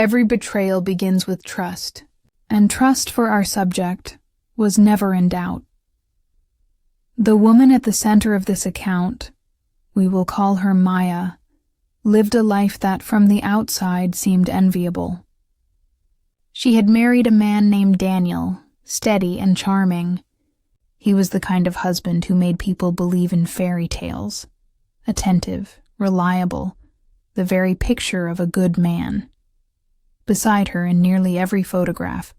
Every betrayal begins with trust, and trust for our subject was never in doubt. The woman at the center of this account, we will call her Maya, lived a life that from the outside seemed enviable. She had married a man named Daniel, steady and charming. He was the kind of husband who made people believe in fairy tales, attentive, reliable, the very picture of a good man. Beside her, in nearly every photograph,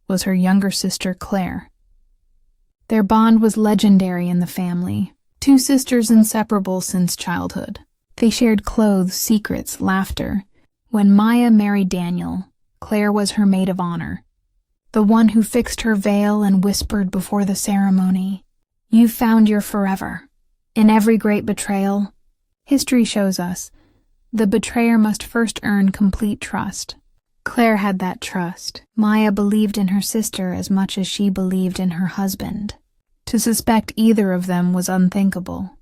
was her younger sister Claire. Their bond was legendary in the family, two sisters inseparable since childhood. They shared clothes, secrets, laughter. When Maya married Daniel, Claire was her maid of honor, the one who fixed her veil and whispered before the ceremony, "You've found your forever." In every great betrayal, history shows us, the betrayer must first earn complete trust. Claire had that trust. Maya believed in her sister as much as she believed in her husband. To suspect either of them was unthinkable.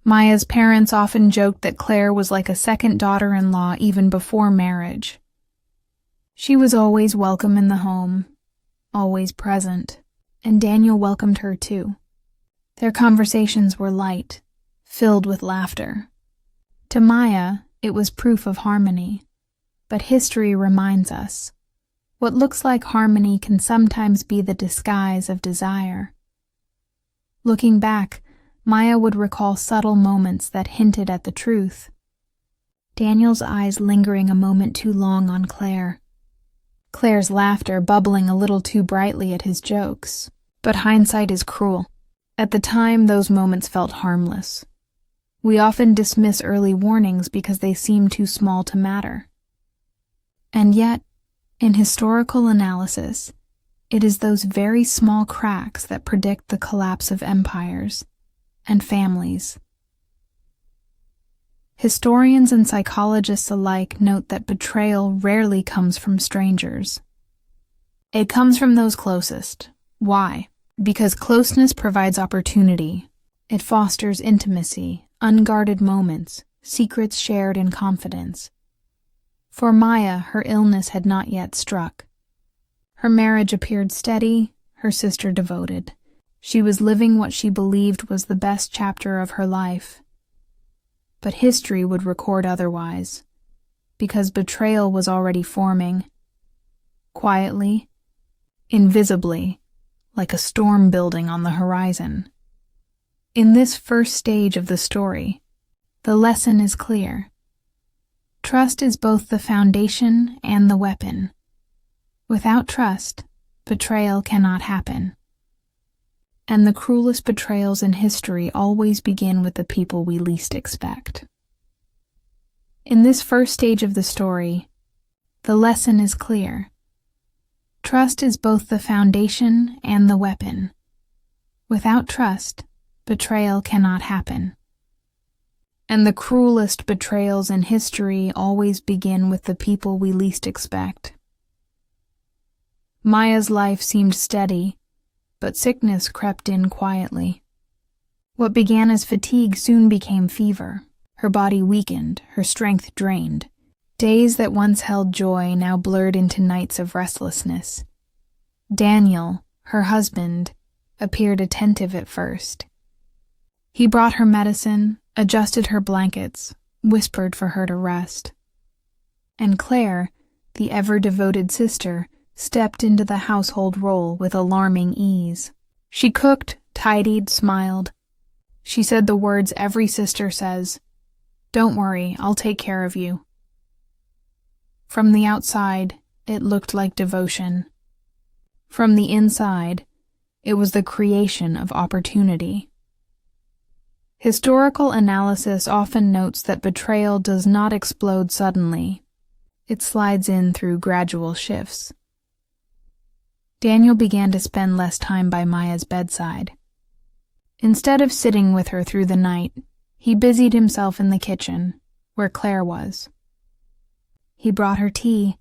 Maya's parents often joked that Claire was like a second daughter-in-law even before marriage. She was always welcome in the home, always present, and Daniel welcomed her too. Their conversations were light, filled with laughter. To Maya, it was proof of harmony. But history reminds us, what looks like harmony can sometimes be the disguise of desire. Looking back, Maya would recall subtle moments that hinted at the truth. Daniel's eyes lingering a moment too long on Claire. Claire's laughter bubbling a little too brightly at his jokes. But hindsight is cruel. At the time, those moments felt harmless. We often dismiss early warnings because they seem too small to matter. And yet, in historical analysis, it is those very small cracks that predict the collapse of empires and families. Historians and psychologists alike note that betrayal rarely comes from strangers. It comes from those closest. Why? Because closeness provides opportunity. It fosters intimacy, unguarded moments, secrets shared in confidence. For Maya, her illness had not yet struck. Her marriage appeared steady, her sister devoted. She was living what she believed was the best chapter of her life. But history would record otherwise, because betrayal was already forming. Quietly, invisibly, like a storm building on the horizon. In this first stage of the story, the lesson is clear. Trust is both the foundation and the weapon. Without trust, betrayal cannot happen. And the cruelest betrayals in history always begin with the people we least expect. In this first stage of the story, the lesson is clear. Trust is both the foundation and the weapon. Without trust, betrayal cannot happen. And the cruelest betrayals in history always begin with the people we least expect. Maya's life seemed steady, but sickness crept in quietly. What began as fatigue soon became fever. Her body weakened, her strength drained. Days that once held joy now blurred into nights of restlessness. Daniel, her husband, appeared attentive at first. He brought her medicine, adjusted her blankets, whispered for her to rest. And Claire, the ever-devoted sister, stepped into the household role with alarming ease. She cooked, tidied, smiled. She said the words every sister says, "Don't worry, I'll take care of you." From the outside, it looked like devotion. From the inside, it was the creation of opportunity. Historical analysis often notes that betrayal does not explode suddenly. It slides in through gradual shifts. Daniel began to spend less time by Maya's bedside. Instead of sitting with her through the night, he busied himself in the kitchen, where Claire was. He brought her tea,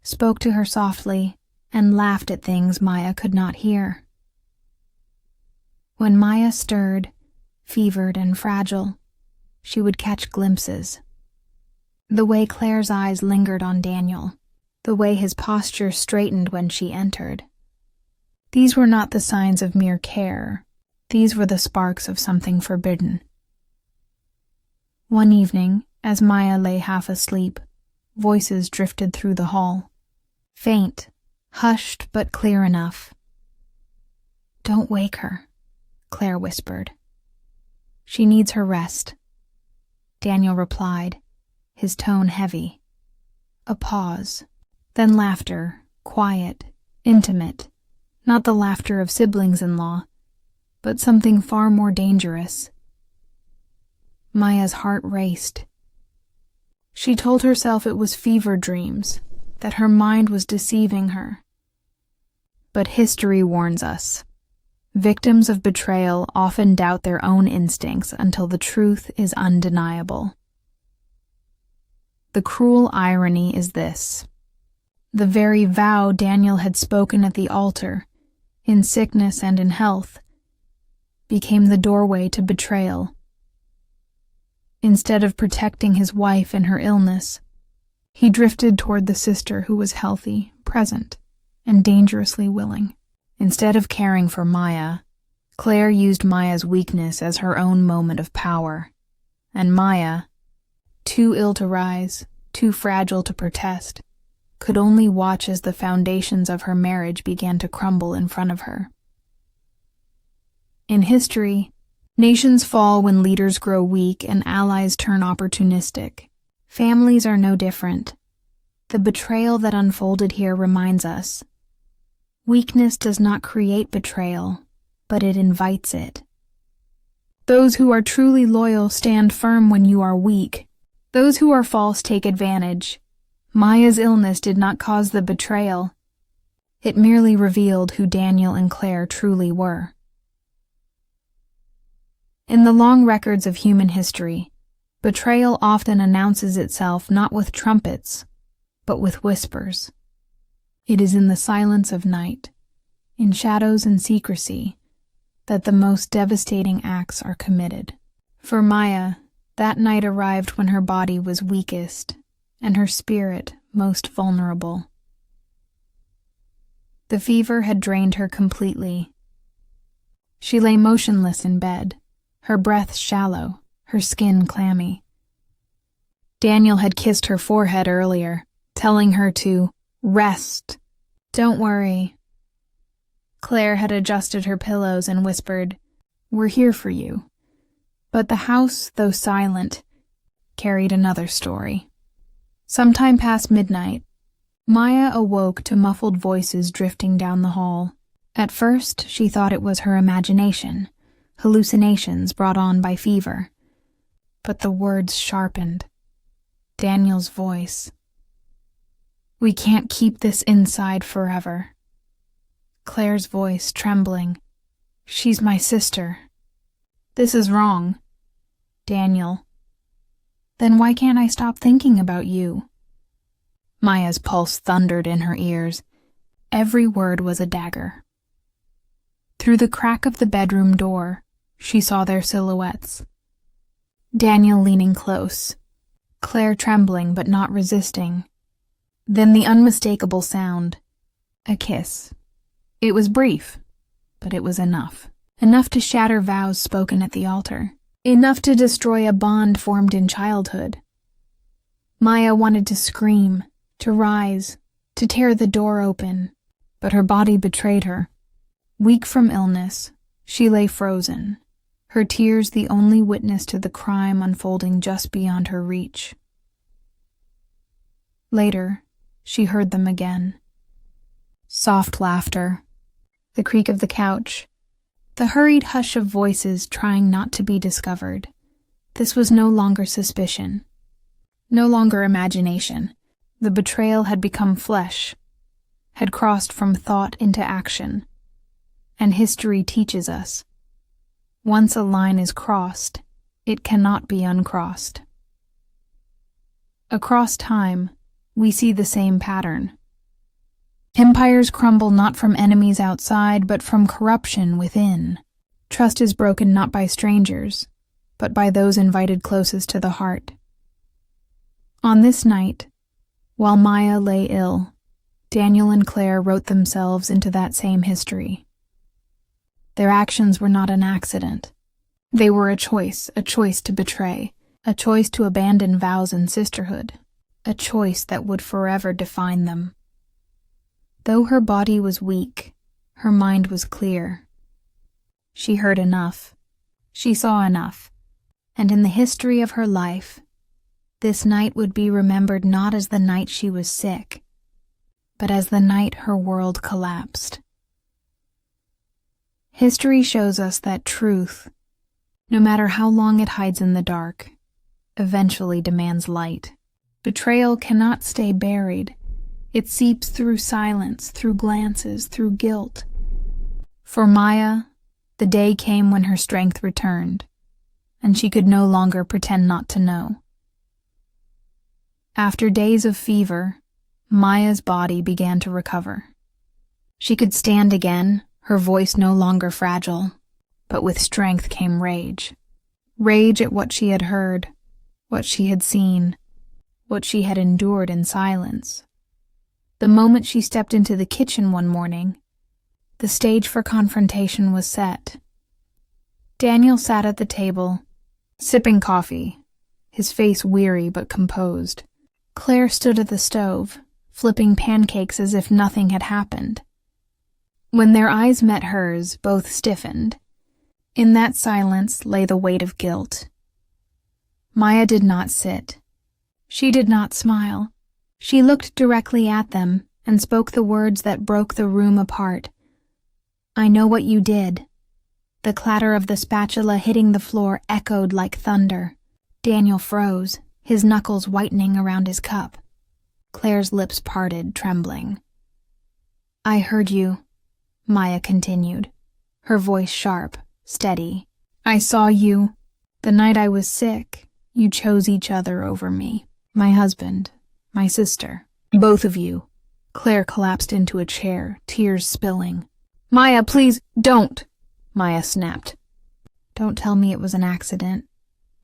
spoke to her softly, and laughed at things Maya could not hear. When Maya stirred, fevered and fragile, she would catch glimpses. The way Claire's eyes lingered on Daniel, the way his posture straightened when she entered. These were not the signs of mere care. These were the sparks of something forbidden. One evening, as Maya lay half asleep, voices drifted through the hall. Faint, hushed but clear enough. "Don't wake her," Claire whispered. "She needs her rest." Daniel replied, his tone heavy. A pause, then laughter, quiet, intimate, not the laughter of siblings-in-law, but something far more dangerous. Maya's heart raced. She told herself it was fever dreams, that her mind was deceiving her. But history warns us. Victims of betrayal often doubt their own instincts until the truth is undeniable. The cruel irony is this. The very vow Daniel had spoken at the altar, in sickness and in health, became the doorway to betrayal. Instead of protecting his wife in her illness, he drifted toward the sister who was healthy, present, and dangerously willing. Instead of caring for Maya, Claire used Maya's weakness as her own moment of power, and Maya, too ill to rise, too fragile to protest, could only watch as the foundations of her marriage began to crumble in front of her. In history, nations fall when leaders grow weak and allies turn opportunistic. Families are no different. The betrayal that unfolded here reminds us. Weakness does not create betrayal, but it invites it. Those who are truly loyal stand firm when you are weak. Those who are false take advantage. Maya's illness did not cause the betrayal. It merely revealed who Daniel and Claire truly were. In the long records of human history, betrayal often announces itself not with trumpets, but with whispers. It is in the silence of night, in shadows and secrecy, that the most devastating acts are committed. For Maya, that night arrived when her body was weakest and her spirit most vulnerable. The fever had drained her completely. She lay motionless in bed, her breath shallow, her skin clammy. Daniel had kissed her forehead earlier, telling her to rest. "Don't worry." Claire had adjusted her pillows and whispered, "We're here for you." But the house, though silent, carried another story. Sometime past midnight, Maya awoke to muffled voices drifting down the hall. At first, she thought it was her imagination, hallucinations brought on by fever. But the words sharpened. Daniel's voice. "We can't keep this inside forever." Claire's voice trembling. "She's my sister." "This is wrong." Daniel. "Then why can't I stop thinking about you?" Maya's pulse thundered in her ears. Every word was a dagger. Through the crack of the bedroom door, she saw their silhouettes. Daniel leaning close, Claire trembling but not resisting. Then the unmistakable sound. A kiss. It was brief, but it was enough. Enough to shatter vows spoken at the altar. Enough to destroy a bond formed in childhood. Maya wanted to scream, to rise, to tear the door open, but her body betrayed her. Weak from illness, she lay frozen, her tears the only witness to the crime unfolding just beyond her reach. Later, she heard them again. Soft laughter, the creak of the couch, the hurried hush of voices trying not to be discovered. This was no longer suspicion, no longer imagination. The betrayal had become flesh, had crossed from thought into action. And history teaches us, once a line is crossed, it cannot be uncrossed. Across time, we see the same pattern. Empires crumble not from enemies outside, but from corruption within. Trust is broken not by strangers, but by those invited closest to the heart. On this night, while Maya lay ill, Daniel and Claire wrote themselves into that same history. Their actions were not an accident. They were a choice to betray, a choice to abandon vows and sisterhood, a choice that would forever define them. Though her body was weak, her mind was clear. She heard enough. She saw enough. And in the history of her life, this night would be remembered not as the night she was sick, but as the night her world collapsed. History shows us that truth, no matter how long it hides in the dark, eventually demands light. Betrayal cannot stay buried. It seeps through silence, through glances, through guilt. For Maya, the day came when her strength returned, and she could no longer pretend not to know. After days of fever, Maya's body began to recover. She could stand again, her voice no longer fragile, but with strength came rage. Rage at what she had heard, what she had seen, what she had endured in silence. The moment she stepped into the kitchen one morning, the stage for confrontation was set. Daniel sat at the table, sipping coffee, his face weary but composed. Claire stood at the stove, flipping pancakes as if nothing had happened. When their eyes met hers, both stiffened. In that silence lay the weight of guilt. Maya did not sit. She did not smile. She looked directly at them and spoke the words that broke the room apart. "I know what you did." The clatter of the spatula hitting the floor echoed like thunder. Daniel froze, his knuckles whitening around his cup. Claire's lips parted, trembling. "I heard you," Maya continued, her voice sharp, steady. "I saw you. The night I was sick, you chose each other over me. My husband, my sister, both of you." Claire collapsed into a chair, tears spilling. "Maya, please, don't!" Maya snapped. "Don't tell me it was an accident.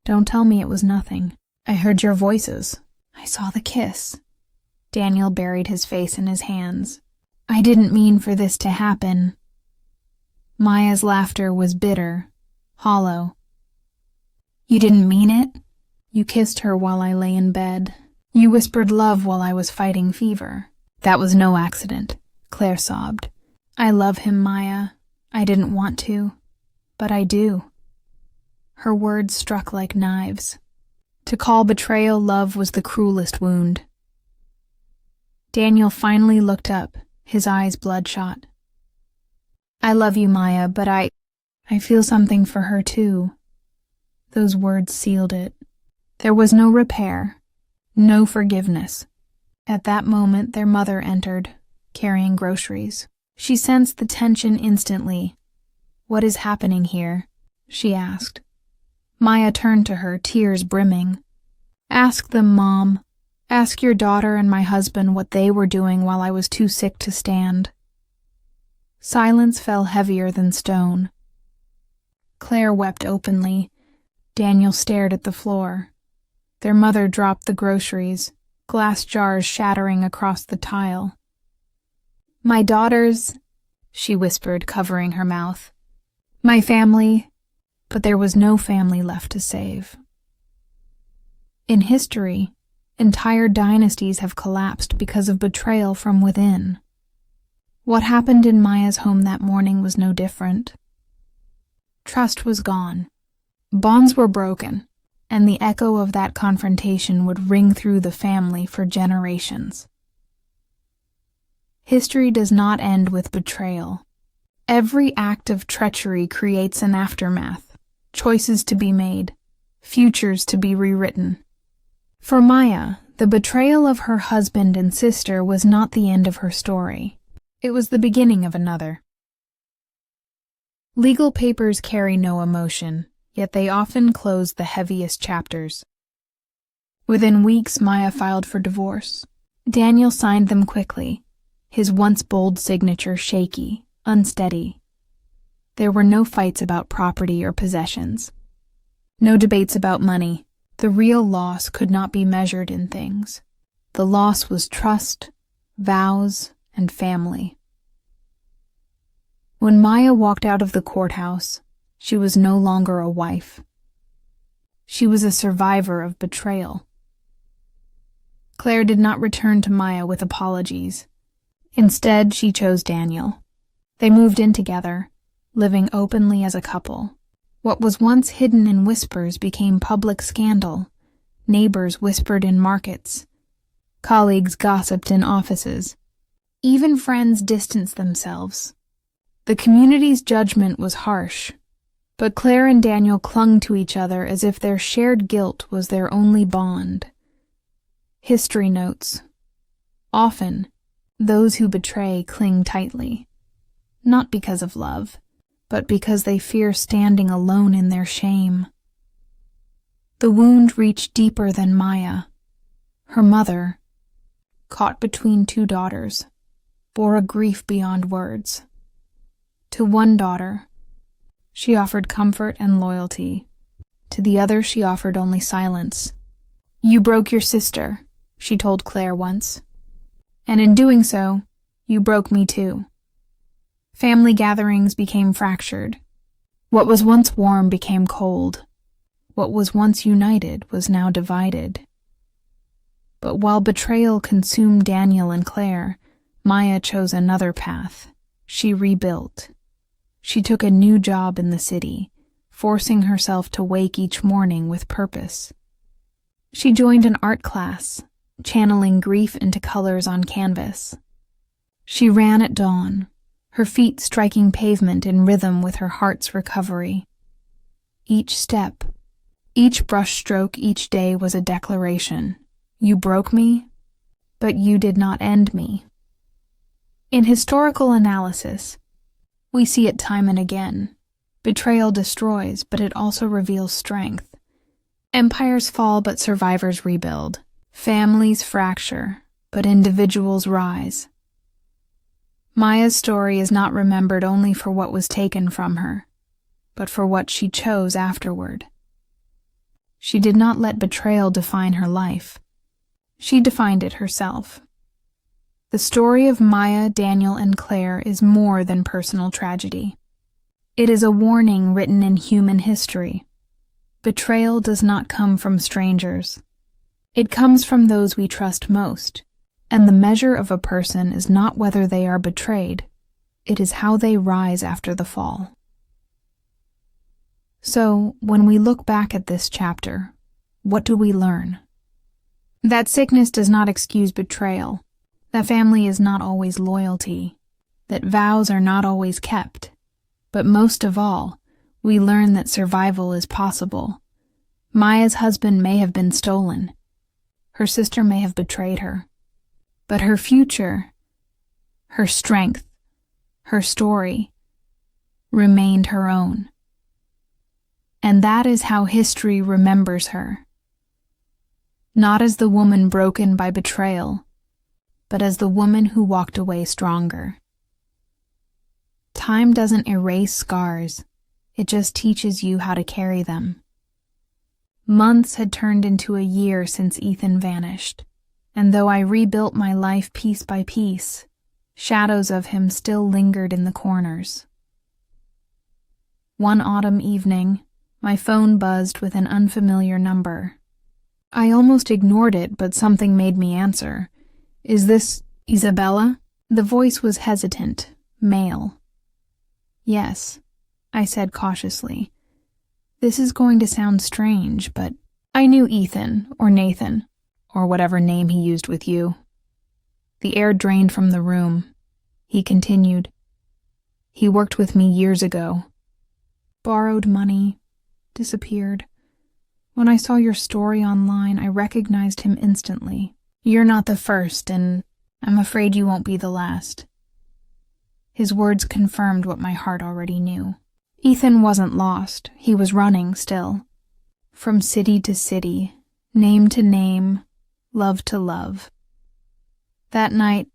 Don't tell me it was nothing. I heard your voices. I saw the kiss." Daniel buried his face in his hands. "I didn't mean for this to happen." Maya's laughter was bitter, hollow. "You didn't mean it? You kissed her while I lay in bed. You whispered love while I was fighting fever." "That was no accident," Claire sobbed. "I love him, Maya. I didn't want to, but I do." Her words struck like knives. To call betrayal love was the cruelest wound. Daniel finally looked up, his eyes bloodshot. "I love you, Maya, but I feel something for her too." Those words sealed it. There was no repair, no forgiveness. At that moment, their mother entered, carrying groceries. She sensed the tension instantly. "What is happening here?" she asked. Maya turned to her, tears brimming. "Ask them, Mom. Ask your daughter and my husband what they were doing while I was too sick to stand." Silence fell heavier than stone. Claire wept openly. Daniel stared at the floor. Their mother dropped the groceries, glass jars shattering across the tile. "My daughters," she whispered, covering her mouth. "My family," but there was no family left to save. In history, entire dynasties have collapsed because of betrayal from within. What happened in Maya's home that morning was no different. Trust was gone. Bonds were broken, and the echo of that confrontation would ring through the family for generations. History does not end with betrayal. Every act of treachery creates an aftermath, choices to be made, futures to be rewritten. For Maya, the betrayal of her husband and sister was not the end of her story. It was the beginning of another. Legal papers carry no emotion, yet they often close the heaviest chapters. Within weeks, Maya filed for divorce. Daniel signed them quickly, his once bold signature shaky, unsteady. There were no fights about property or possessions. No debates about money. The real loss could not be measured in things. The loss was trust, vows, and family. When Maya walked out of the courthouse, she was no longer a wife. She was a survivor of betrayal. Claire did not return to Maya with apologies. Instead, she chose Daniel. They moved in together, living openly as a couple. What was once hidden in whispers became public scandal. Neighbors whispered in markets. Colleagues gossiped in offices. Even friends distanced themselves. The community's judgment was harsh, but Claire and Daniel clung to each other as if their shared guilt was their only bond. History notes: often, those who betray cling tightly, not because of love, but because they fear standing alone in their shame. The wound reached deeper than Maya. Her mother, caught between two daughters, bore a grief beyond words. To one daughter, she offered comfort and loyalty. To the other, she offered only silence. "You broke your sister," she told Claire once. "And in doing so, you broke me too." Family gatherings became fractured. What was once warm became cold. What was once united was now divided. But while betrayal consumed Daniel and Claire, Maya chose another path. She rebuilt. She took a new job in the city, forcing herself to wake each morning with purpose. She joined an art class, channeling grief into colors on canvas. She ran at dawn, her feet striking pavement in rhythm with her heart's recovery. Each step, each brushstroke each day was a declaration. You broke me, but you did not end me. In historical analysis, we see it time and again. Betrayal destroys, but it also reveals strength. Empires fall, but survivors rebuild. Families fracture, but individuals rise. Maya's story is not remembered only for what was taken from her, but for what she chose afterward. She did not let betrayal define her life. She defined it herself. The story of Maya, Daniel, and Claire is more than personal tragedy. It is a warning written in human history. Betrayal does not come from strangers. It comes from those we trust most, and the measure of a person is not whether they are betrayed, it is how they rise after the fall. So, when we look back at this chapter, what do we learn? That sickness does not excuse betrayal, that family is not always loyalty, that vows are not always kept, but most of all, we learn that survival is possible. Maya's husband may have been stolen. Her sister may have betrayed her. But her future, her strength, her story, remained her own. And that is how history remembers her. Not as the woman broken by betrayal, but as the woman who walked away stronger. Time doesn't erase scars, it just teaches you how to carry them. Months had turned into a year since Ethan vanished, and though I rebuilt my life piece by piece, shadows of him still lingered in the corners. One autumn evening, my phone buzzed with an unfamiliar number. I almost ignored it, but something made me answer. "Is this Isabella?" The voice was hesitant, male. "Yes," I said cautiously. This is going to sound strange, but I knew Ethan, or Nathan, or whatever name he used with you. The air drained from the room. He continued. He worked with me years ago. Borrowed money, disappeared. When I saw your story online, I recognized him instantly. You're not the first, and I'm afraid you won't be the last. His words confirmed what my heart already knew. Ethan wasn't lost. He was running still. From city to city, name to name, love to love. That night,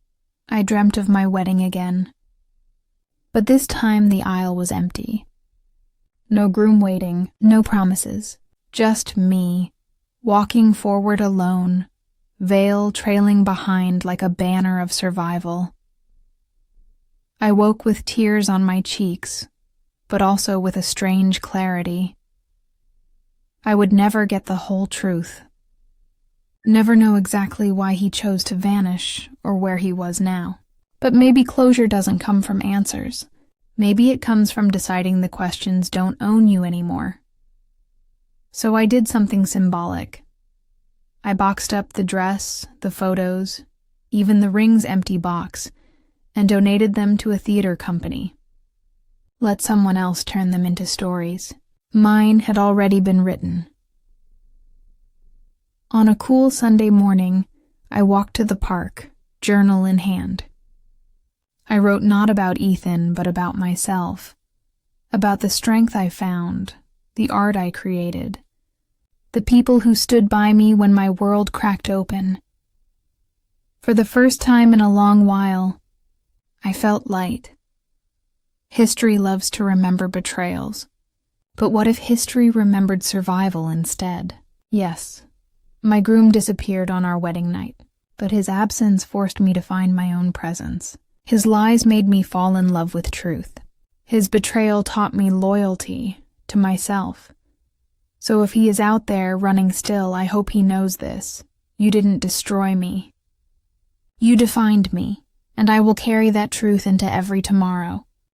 I dreamt of my wedding again. But this time the aisle was empty. No groom waiting, no promises. Just me, walking forward alone, veil trailing behind like a banner of survival. I woke with tears on my cheeks, but also with a strange clarity. I would never get the whole truth. Never know exactly why he chose to vanish or where he was now. But maybe closure doesn't come from answers. Maybe it comes from deciding the questions don't own you anymore. So I did something symbolic. I boxed up the dress, the photos, even the ring's empty box, and donated them to a theater company. Let someone else turn them into stories. Mine had already been written. On a cool Sunday morning, I walked to the park, journal in hand. I wrote not about Ethan, but about myself, about the strength I found, the art I created, the people who stood by me when my world cracked open. For the first time in a long while, I felt light. History loves to remember betrayals, but what if history remembered survival instead? Yes, my groom disappeared on our wedding night, but his absence forced me to find my own presence. His lies made me fall in love with truth. His betrayal taught me loyalty to myself. So if he is out there running still, I hope he knows this. You didn't destroy me. You defined me, and I will carry that truth into every tomorrow.